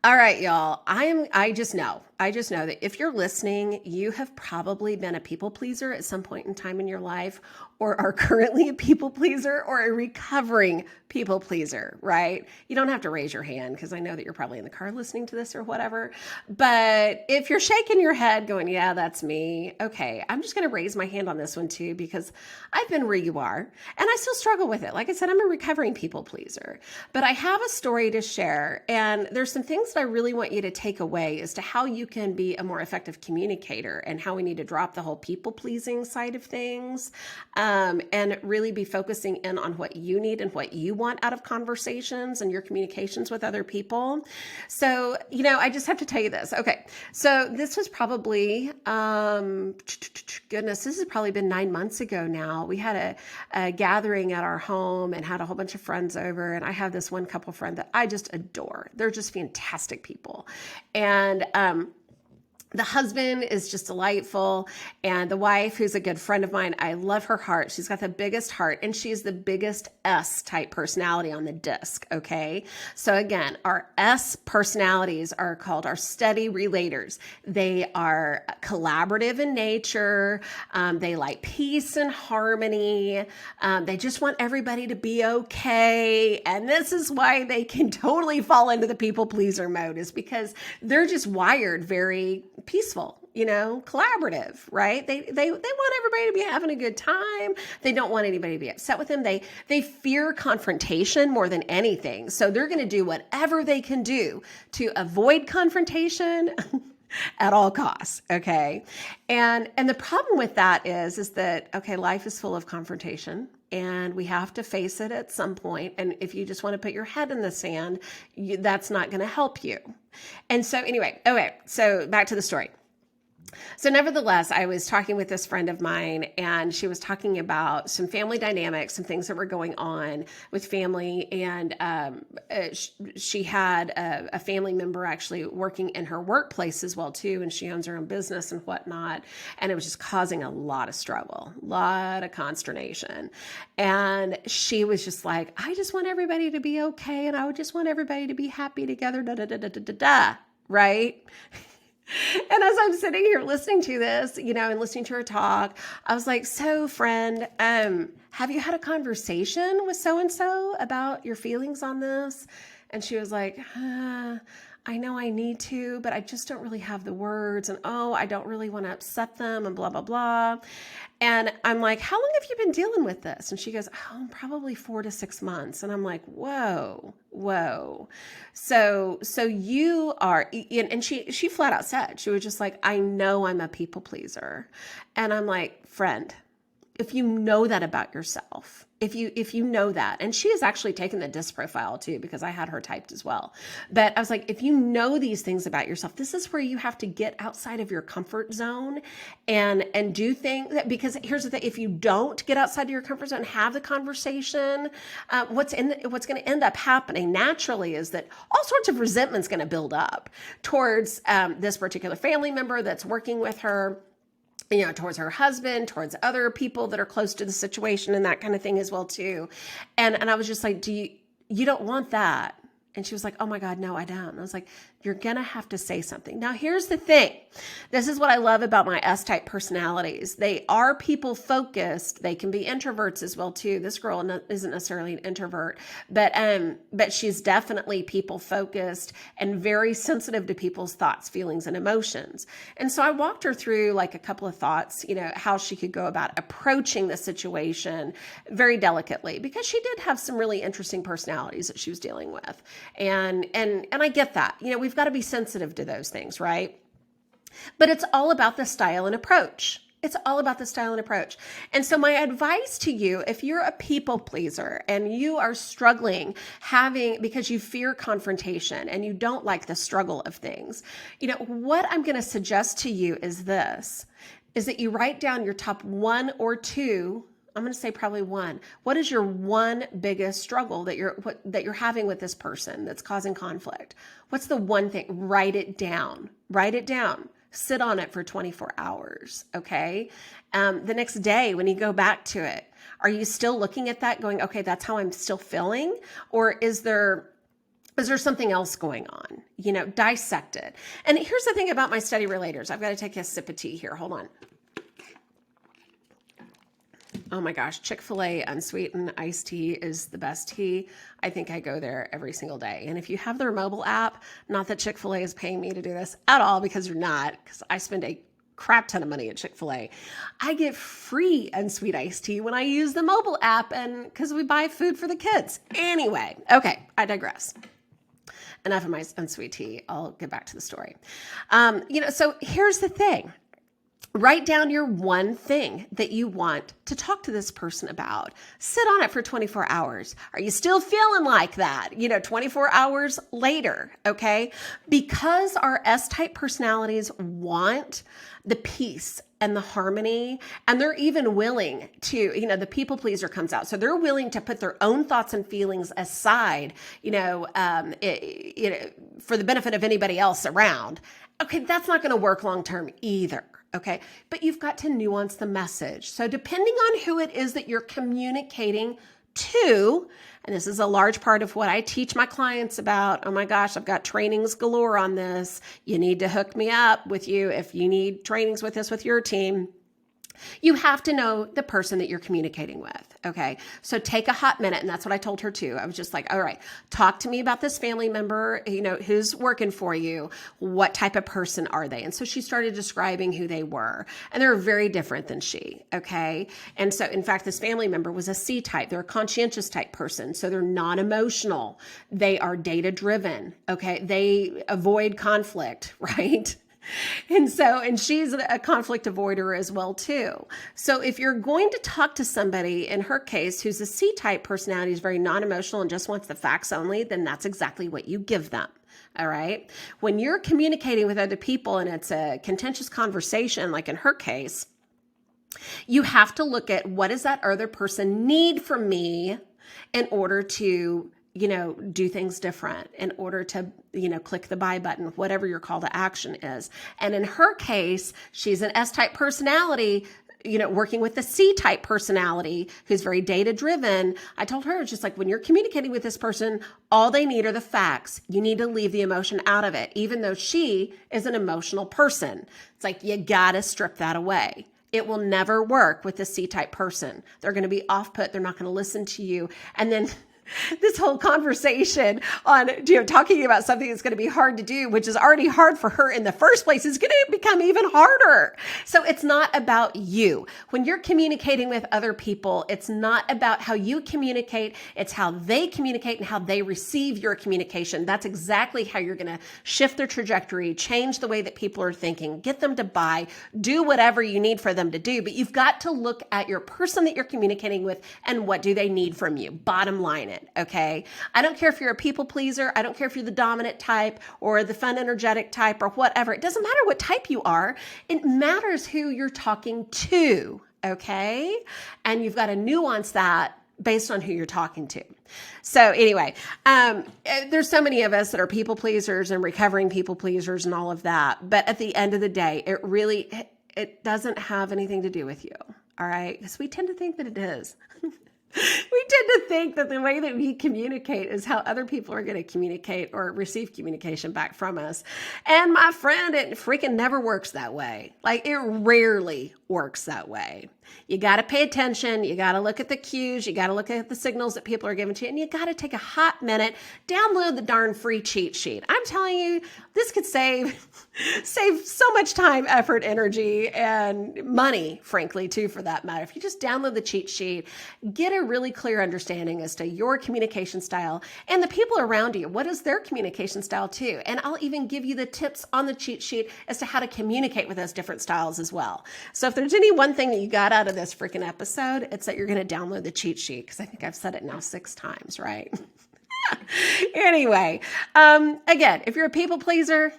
All right, y'all. I just know that if you're listening, you have probably been a people pleaser at some point in time in your life, or are currently a people pleaser, or a recovering people pleaser, right? You don't have to raise your hand because I know that you're probably in the car listening to this or whatever. But if you're shaking your head going, yeah, that's me. Okay, I'm just going to raise my hand on this one too because I've been where you are and I still struggle with it. Like I said, I'm a recovering people pleaser, but I have a story to share. And there's some things that I really want you to take away as to how you can be a more effective communicator and how we need to drop the whole people pleasing side of things, and really be focusing in on what you need and what you want out of conversations and your communications with other people. So, I just have to tell you this. Okay. So this was probably, goodness, this has probably been 9 months ago now. We had a gathering at our home and had a whole bunch of friends over. And I have this one couple friend that I just adore. They're just fantastic people. And, the husband is just delightful. And the wife, who's a good friend of mine, I love her heart. She's got the biggest heart and she's the biggest S type personality on the disc. Okay. So again, our S personalities are called our steady relators. They are collaborative in nature. They like peace and harmony. They just want everybody to be okay. And this is why they can totally fall into the people pleaser mode, is because they're just wired very peaceful, collaborative, right? They want everybody to be having a good time. They don't want anybody to be upset with them. They fear confrontation more than anything. So they're going to do whatever they can do to avoid confrontation at all costs. Okay. And the problem with that is that, okay, life is full of confrontation and we have to face it at some point. And if you just want to put your head in the sand, that's not going to help you. And so anyway, okay, so back to the story. So nevertheless, I was talking with this friend of mine and she was talking about some family dynamics, some things that were going on with family. And she had a family member actually working in her workplace as well too. And she owns her own business and whatnot. And it was just causing a lot of struggle, a lot of consternation. And she was just like, I just want everybody to be okay. And I would just want everybody to be happy together, da, da, da, da, da, da, da, right? And as I'm sitting here listening to this, and listening to her talk, I was like, so friend, have you had a conversation with so-and-so about your feelings on this? And she was like, I know I need to, but I just don't really have the words. And I don't really want to upset them and blah, blah, blah. And I'm like, how long have you been dealing with this? And she goes, probably 4 to 6 months. And I'm like, whoa. So you are, and she flat out said, she was just like, I know I'm a people pleaser. And I'm like, friend, if you know that about yourself, if you know that, and she has actually taken the disc profile too, because I had her typed as well. But I was like, if you know these things about yourself, this is where you have to get outside of your comfort zone and do things that, because here's the thing, if you don't get outside of your comfort zone, have the conversation, what's going to end up happening naturally is that all sorts of resentment's going to build up towards this particular family member that's working with her, towards her husband, towards other people that are close to the situation and that kind of thing as well too. And I was just like, you don't want that? And she was like, oh my God, no, I don't. And I was like, you're going to have to say something. Now, here's the thing. This is what I love about my S-type personalities. They are people focused. They can be introverts as well too. This girl isn't necessarily an introvert, but she's definitely people focused and very sensitive to people's thoughts, feelings, and emotions. And so I walked her through like a couple of thoughts, how she could go about approaching the situation very delicately, because she did have some really interesting personalities that she was dealing with. And I get that, we've got to be sensitive to those things, right? But it's all about the style and approach. It's all about the style and approach. And so my advice to you, if you're a people pleaser and you are struggling because you fear confrontation and you don't like the struggle of things, what I'm going to suggest to you is that you write down your top 1 or 2. I'm going to say probably 1. What is your one biggest struggle that you're having with this person that's causing conflict? What's the one thing? Write it down. Sit on it for 24 hours. Okay. The next day, when you go back to it, are you still looking at that going, okay, that's how I'm still feeling? Or is there Is there something else going on? Dissect it. And here's the thing about my steady relators. I've got to take a sip of tea here. Hold on. Oh my gosh, Chick-fil-A unsweetened iced tea is the best tea. I think I go there every single day. And if you have their mobile app, not that Chick-fil-A is paying me to do this at all, because you're not, because I spend a crap ton of money at Chick-fil-A. I get free unsweet iced tea when I use the mobile app, and because we buy food for the kids. Anyway, okay, I digress. Enough of my unsweet tea. I'll get back to the story. So here's the thing. Write down your one thing that you want to talk to this person about. Sit on it for 24 hours. Are you still feeling like that? 24 hours later, okay? Because our S-type personalities want the peace and the harmony, and they're even willing to, the people pleaser comes out. So they're willing to put their own thoughts and feelings aside, for the benefit of anybody else around. Okay, that's not going to work long-term either. Okay, but you've got to nuance the message. So depending on who it is that you're communicating to, and this is a large part of what I teach my clients about. Oh my gosh, I've got trainings galore on this. You need to hook me up with you if you need trainings with this with your team. You have to know the person that you're communicating with, okay? So take a hot minute, and that's what I told her too. I was just like, all right, talk to me about this family member, who's working for you. What type of person are they? And so she started describing who they were, and they're very different than she, okay? And so, in fact, this family member was a C type. They're a conscientious type person, so they're non-emotional. They are data-driven, okay? They avoid conflict, right? And she's a conflict avoider as well too. So if you're going to talk to somebody, in her case, who's a C-type personality, is very non-emotional and just wants the facts only, then that's exactly what you give them. All right. When you're communicating with other people and it's a contentious conversation, like in her case, you have to look at what does that other person need from me in order to do things different, in order to, click the buy button, whatever your call to action is. And in her case, she's an S-type personality, working with the C-type personality who's very data driven. I told her, it's just like, when you're communicating with this person, all they need are the facts. You need to leave the emotion out of it, even though she is an emotional person. It's like, you gotta strip that away. It will never work with the C-type person. They're going to be off-put. They're not going to listen to you. And then this whole conversation on, talking about something that's going to be hard to do, which is already hard for her in the first place, is going to become even harder. So it's not about you. When you're communicating with other people, it's not about how you communicate. It's how they communicate and how they receive your communication. That's exactly how you're going to shift their trajectory, change the way that people are thinking, get them to buy, do whatever you need for them to do. But you've got to look at your person that you're communicating with and what do they need from you. Bottom line it. Okay. I don't care if you're a people pleaser. I don't care if you're the dominant type or the fun, energetic type or whatever. It doesn't matter what type you are. It matters who you're talking to. Okay. And you've got to nuance that based on who you're talking to. So anyway, there's so many of us that are people pleasers and recovering people pleasers and all of that. But at the end of the day, it doesn't have anything to do with you. All right. Because we tend to think that it is. We tend to think that the way that we communicate is how other people are going to communicate or receive communication back from us. And my friend, it freaking never works that way. Like, it rarely works that way. You got to pay attention. You got to look at the cues. You got to look at the signals that people are giving to you. And you got to take a hot minute, download the darn free cheat sheet. I'm telling you, this could save so much time, effort, energy, and money, frankly, too, for that matter. If you just download the cheat sheet, get a really clear understanding as to your communication style and the people around you. What is their communication style too? And I'll even give you the tips on the cheat sheet as to how to communicate with those different styles as well. So if there's any one thing that you got out of this freaking episode, it's that you're going to download the cheat sheet, because I think I've said it now 6 times, right? Anyway, again, if you're a people pleaser,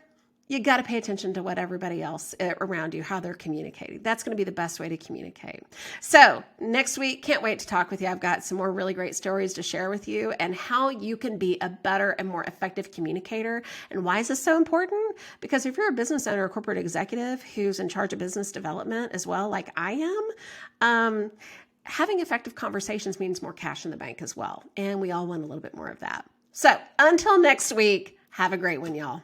you got to pay attention to what everybody else around you, how they're communicating. That's going to be the best way to communicate. So next week, can't wait to talk with you. I've got some more really great stories to share with you and how you can be a better and more effective communicator. And why is this so important? Because if you're a business owner or corporate executive who's in charge of business development as well, like I am, having effective conversations means more cash in the bank as well. And we all want a little bit more of that. So until next week, have a great one, y'all.